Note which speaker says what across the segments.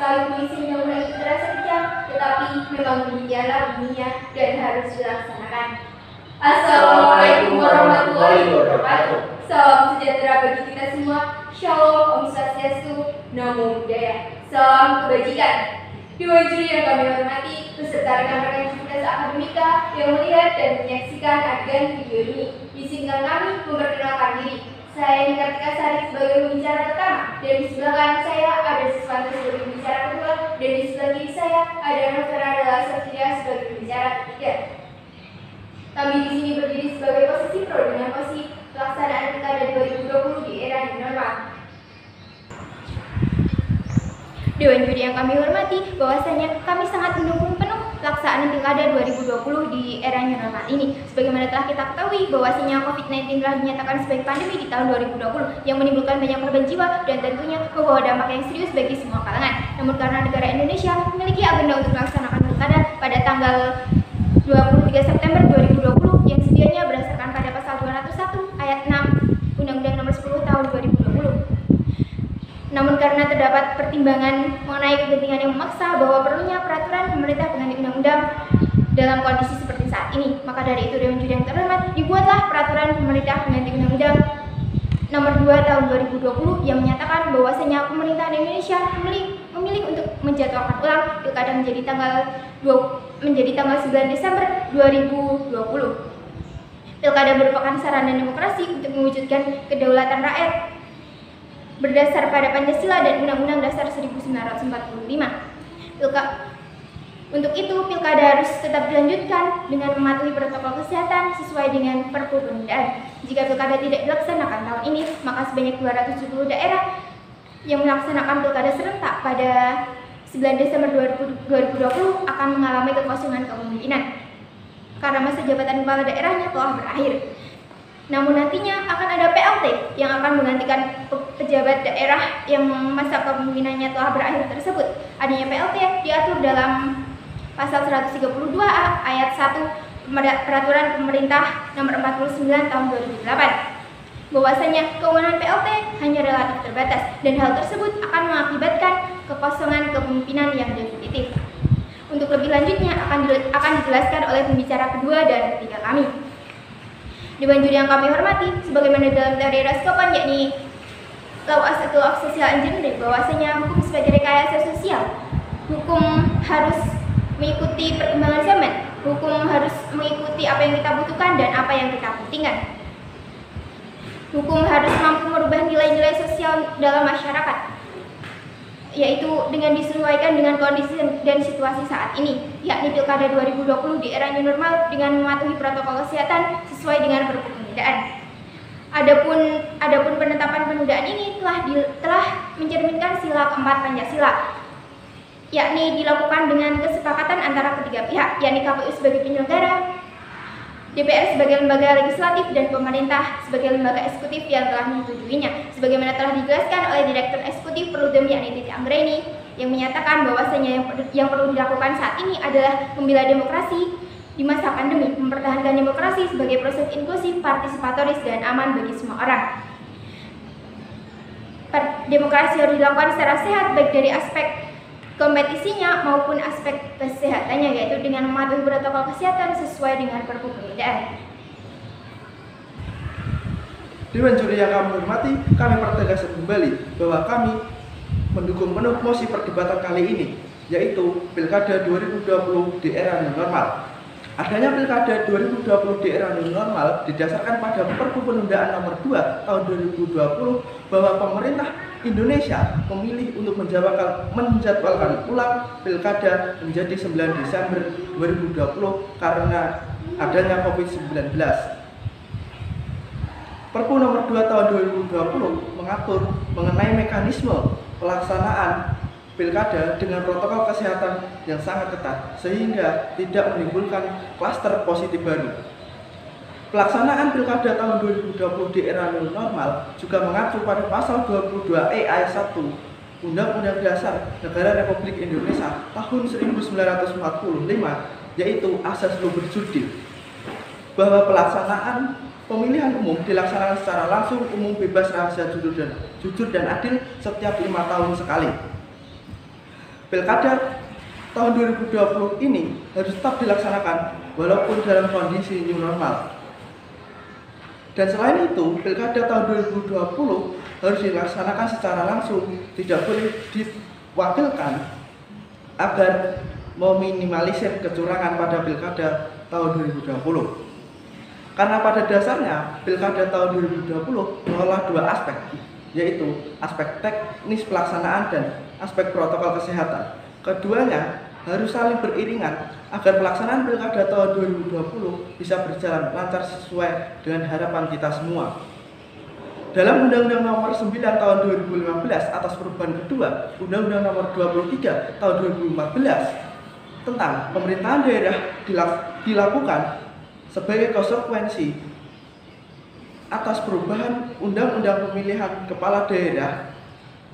Speaker 1: Sekalipun isi undang-undang itu terasa kejam, tetapi memang demikianlah bunyinya dan harus dilaksanakan. Assalamualaikum warahmatullahi wabarakatuh. Salam sejahtera bagi kita semua. Shalom, Om Swastiastu, Namo Buddhaya. Salam kebajikan. Dewan juri yang kami hormati, beserta rekan-rekan Civitas Akademika yang melihat dan menyaksikan adegan video ini. Izinkan kami memperkenalkan diri. Saya Nikartika Sari sebagai pembicara pertama, dan di sebelah kanan saya ada Siswanto sebagai pembicara kedua, dan di sebelah kiri saya ada Novera Dalla Safira sebagai pembicara ketiga. Kami di sini berdiri sebagai posisi pro dengan posisi pelaksanaan Pilkada 2020 di era new normal. Dewan juri yang kami hormati, bahwasanya kami sangat mendukung penuh pelaksanaan Pilkada 2020 di era new normal ini. Sebagaimana telah kita ketahui bahwasanya COVID-19 telah dinyatakan sebagai pandemi di tahun 2020 yang menimbulkan banyak korban jiwa dan tentunya membawa dampak yang serius bagi semua kalangan. Namun karena negara Indonesia memiliki agenda untuk melaksanakan Pilkada pada tanggal 23 September 2020 yang sedianya berdasarkan pada pasal 201 ayat 6 Undang-Undang Nomor 10 Tahun 2020. Namun karena terdapat pertimbangan mengenai kegentingan yang memaksa bahwa perlunya peraturan pemerintah pengganti undang-undang dalam kondisi seperti saat ini, maka dari itu Dewan Juri yang terhormat, dibuatlah peraturan pemerintah pengganti undang-undang Nomor 2 Tahun 2020 yang menyatakan bahwasanya pemerintahan Indonesia memilih untuk menjadwalkan ulang Pilkada menjadi tanggal 9 Desember 2020. Pilkada merupakan sarana demokrasi untuk mewujudkan kedaulatan rakyat berdasar pada Pancasila dan Undang-Undang Dasar 1945. Untuk itu, Pilkada harus tetap dilanjutkan dengan mematuhi protokol kesehatan sesuai dengan Perpu penundaan. Jika Pilkada tidak dilaksanakan tahun ini, maka sebanyak 270 daerah yang melaksanakan Pilkada serentak pada 9 Desember 2020 akan mengalami kekosongan kepemimpinan karena masa jabatan kepala daerahnya telah berakhir. Namun nantinya akan ada PLT yang akan menggantikan pejabat daerah yang masa kepemimpinannya telah berakhir tersebut. Adanya PLT diatur dalam pasal 132A ayat 1 Peraturan Pemerintah Nomor 49 Tahun 2008. Bahwasanya kewenangan PLT hanya relatif terbatas dan hal tersebut akan mengakibatkan kekosongan kepemimpinan yang definitif. Untuk lebih lanjutnya akan dijelaskan oleh pembicara kedua dan ketiga kami. Dewan juri yang kami hormati, sebagaimana dalam teori Raskopan yakni Law as a Tool of Social Engineering, bahwasanya hukum sebagai rekayasa sosial, hukum harus mengikuti perkembangan zaman, hukum harus mengikuti apa yang kita butuhkan dan apa yang kita pentingkan. Hukum harus mampu merubah nilai-nilai sosial dalam masyarakat, yaitu dengan disesuaikan dengan kondisi dan situasi saat ini, yakni Pilkada 2020 di era new normal dengan mematuhi protokol kesehatan sesuai dengan Perpu penundaan. Adapun penetapan penundaan ini telah mencerminkan sila keempat Pancasila, yakni dilakukan dengan kesepakatan antara ketiga pihak, yakni KPU sebagai penyelenggara, DPR sebagai lembaga legislatif, dan pemerintah sebagai lembaga eksekutif yang telah menyetujuinya. Sebagaimana telah dijelaskan oleh Direktur Eksekutif Perludem yakni Titi Anggraini yang menyatakan bahwasanya yang perlu dilakukan saat ini adalah membela demokrasi di masa pandemi, mempertahankan demokrasi sebagai proses inklusif, partisipatoris, dan aman bagi semua orang. Demokrasi harus dilakukan secara sehat baik dari aspek kompetisinya maupun aspek kesehatannya, yaitu dengan mematuhi protokol kesehatan sesuai dengan Perpu penundaan.
Speaker 2: Dewan juri yang kami hormati, kami pertegas kembali bahwa kami mendukung penuh mosi perdebatan kali ini, yaitu Pilkada 2020 di era new normal. Adanya Pilkada 2020 di era new normal didasarkan pada Perpu penundaan Nomor 2 Tahun 2020 bahwa pemerintah Indonesia memilih untuk menjadwalkan ulang Pilkada menjadi 9 Desember 2020 karena adanya COVID-19. Perpu Nomor 2 Tahun 2020 mengatur mengenai mekanisme pelaksanaan Pilkada dengan protokol kesehatan yang sangat ketat sehingga tidak menimbulkan klaster positif baru. Pelaksanaan Pilkada tahun 2020 di era new normal juga mengacu pada pasal 22E ayat 1 Undang-Undang Dasar Negara Republik Indonesia tahun 1945, yaitu asas luhur jurdil, bahwa pelaksanaan pemilihan umum dilaksanakan secara langsung, umum, bebas, rahasia, jujur dan adil setiap 5 tahun sekali. Pilkada tahun 2020 ini harus tetap dilaksanakan walaupun dalam kondisi new normal. Dan selain itu, Pilkada tahun 2020 harus dilaksanakan secara langsung, tidak boleh diwakilkan agar meminimalisir kecurangan pada Pilkada tahun 2020. Karena pada dasarnya Pilkada tahun 2020 mengolah dua aspek, yaitu aspek teknis pelaksanaan dan aspek protokol kesehatan. Keduanya harus saling beriringan agar pelaksanaan Pilkada tahun 2020 bisa berjalan lancar sesuai dengan harapan kita semua. Dalam Undang-Undang Nomor 9 Tahun 2015 atas perubahan kedua, Undang-Undang Nomor 23 Tahun 2014 tentang pemerintahan daerah dilakukan sebagai konsekuensi atas perubahan Undang-Undang Pemilihan Kepala Daerah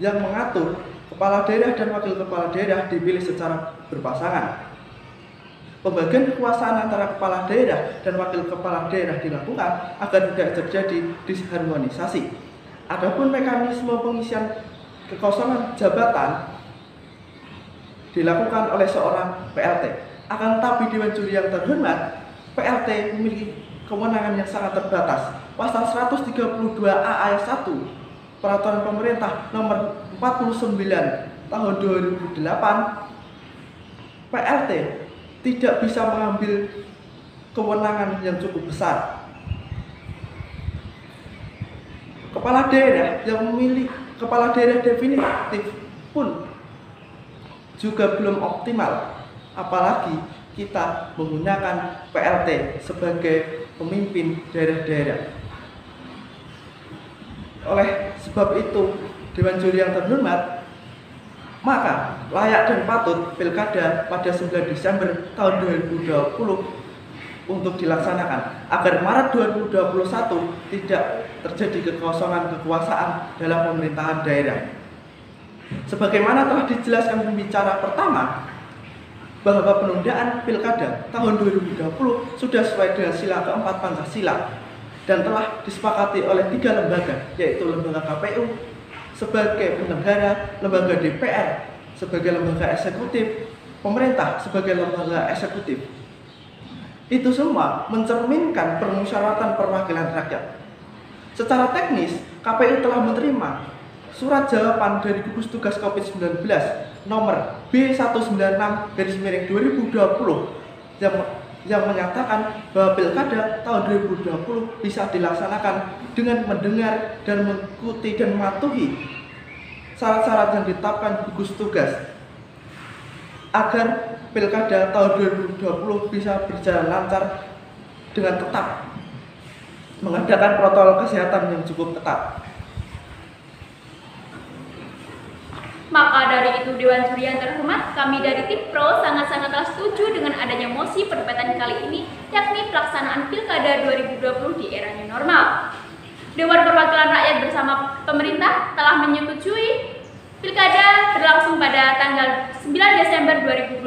Speaker 2: yang mengatur kepala daerah dan wakil kepala daerah dipilih secara berpasangan. Pembagian kekuasaan antara kepala daerah dan wakil kepala daerah dilakukan agar tidak terjadi disharmonisasi. Adapun mekanisme pengisian kekosongan jabatan dilakukan oleh seorang PLT. Akan tetapi Dewan Juri yang terhormat, PLT memiliki kewenangan yang sangat terbatas. Pasal 132A ayat 1 Peraturan Pemerintah Nomor 49 Tahun 2008, PLT tidak bisa mengambil kewenangan yang cukup besar. Kepala daerah yang memilih kepala daerah definitif pun juga belum optimal, apalagi kita menggunakan PLT sebagai pemimpin daerah-daerah. Oleh sebab itu, Dewan Juri yang terhormat, maka layak dan patut Pilkada pada 9 Desember tahun 2020 untuk dilaksanakan agar Maret 2021 tidak terjadi kekosongan kekuasaan dalam pemerintahan daerah. Sebagaimana telah dijelaskan pembicara pertama, bahwa penundaan Pilkada tahun 2020 sudah sesuai dengan sila keempat Pancasila dan telah disepakati oleh 3 lembaga, yaitu lembaga KPU sebagai penyelenggara, lembaga DPR sebagai lembaga eksekutif, pemerintah sebagai lembaga eksekutif. Itu semua mencerminkan permusyawaratan perwakilan rakyat. Secara teknis, KPU telah menerima surat jawaban dari gugus tugas COVID-19 nomor B196/2020 yang menyatakan bahwa Pilkada tahun 2020 bisa dilaksanakan dengan mendengar dan mengikuti dan mematuhi syarat-syarat yang ditetapkan gugus tugas agar Pilkada tahun 2020 bisa berjalan lancar dengan tetap mengadakan protokol kesehatan yang cukup ketat.
Speaker 3: Maka dari itu Dewan Juri yang terhormat, kami dari tim Pro sangat-sangatlah setuju dengan adanya mosi perdebatan kali ini, yakni pelaksanaan Pilkada 2020 di era new normal. Dewan Perwakilan Rakyat bersama pemerintah telah menyetujui Pilkada berlangsung pada tanggal 9 Desember 2020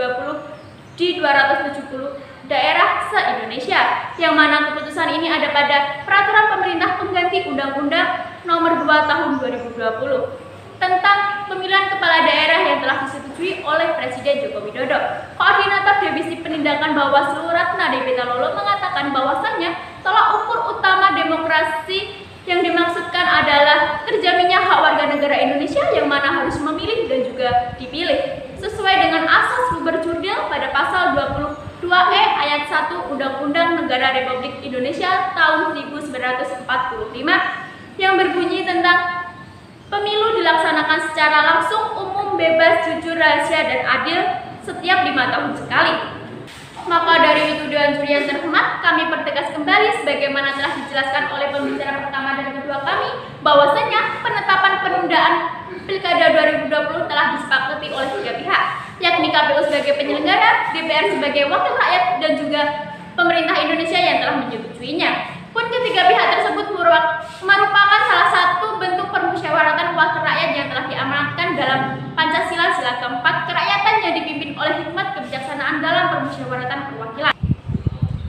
Speaker 3: di 270 daerah se-Indonesia, yang mana keputusan ini ada pada Peraturan Pemerintah Pengganti Undang-Undang Nomor 2 Tahun 2020 tentang pemilihan kepala daerah yang telah disetujui oleh Presiden Joko Widodo. Koordinator Divisi Penindakan Bawaslu Ratna Dewi Talolo mengatakan bahwasannya tolak ukur utama demokrasi yang dimaksudkan adalah terjaminnya hak warga negara Indonesia yang mana harus memilih dan juga dipilih sesuai dengan asas Luberjurdil pada pasal 22E ayat 1 Undang-Undang Negara Republik Indonesia tahun 1945 yang berbunyi tentang pemilu dilaksanakan secara langsung, umum, bebas, jujur, rahasia, dan adil setiap 5 tahun sekali. Maka dari itu Dewan Juri yang terhormat, kami pertegas kembali sebagaimana telah dijelaskan oleh pembicara pertama dan kedua kami, bahwasanya penetapan penundaan Pilkada 2020 telah disepakati oleh 3 pihak, yakni KPU sebagai penyelenggara, DPR sebagai wakil rakyat, dan juga pemerintah Indonesia yang telah menyetujuinya. Pun ketiga pihak tersebut merupakan salah satu bentuk permusyawaratan wakil rakyat yang telah diamanatkan dalam Pancasila sila keempat kerakyatan yang dipimpin oleh hikmat kebijaksanaan dalam permusyawaratan perwakilan.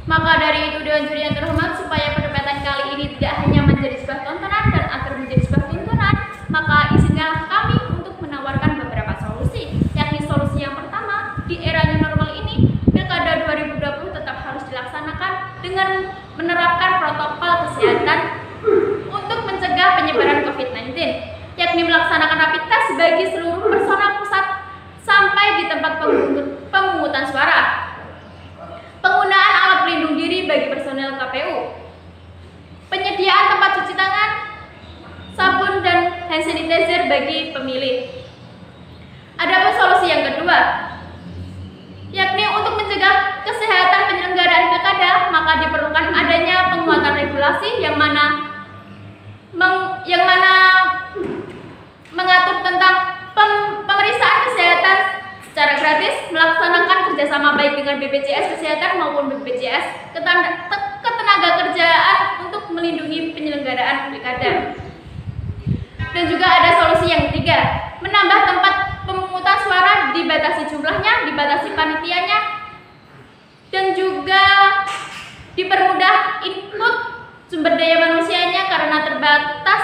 Speaker 3: Maka dari itu Dewan Juri yang terhormat, supaya perdebatan kali ini tidak hanya menjadi sebuah tontonan dan agar menjadi sebuah tuntunan, maka izinkanlah kami untuk menawarkan beberapa solusi, yakni solusi menerapkan protokol kesehatan untuk mencegah penyebaran COVID-19, yakni melaksanakan rapid test bagi seluruh personal pusat sampai di tempat pemungutan suara, penggunaan alat pelindung diri bagi personel KPU, penyediaan tempat cuci tangan, sabun dan hand sanitizer bagi pemilih. Adapun solusi yang kedua, yakni untuk mencegah kesehatan penyelenggaraan pilkada, maka diperlukan adanya penguatan regulasi yang mana mengatur tentang pemeriksaan kesehatan secara gratis, melaksanakan kerjasama baik dengan BPJS Kesehatan maupun BPJS Ketenagakerjaan untuk melindungi penyelenggaraan pilkada. Dan juga ada solusi yang ketiga, menambah tempat pemungutan suara, dibatasi jumlahnya, dibatasi panitianya, dan juga dipermudah input sumber daya manusianya karena terbatas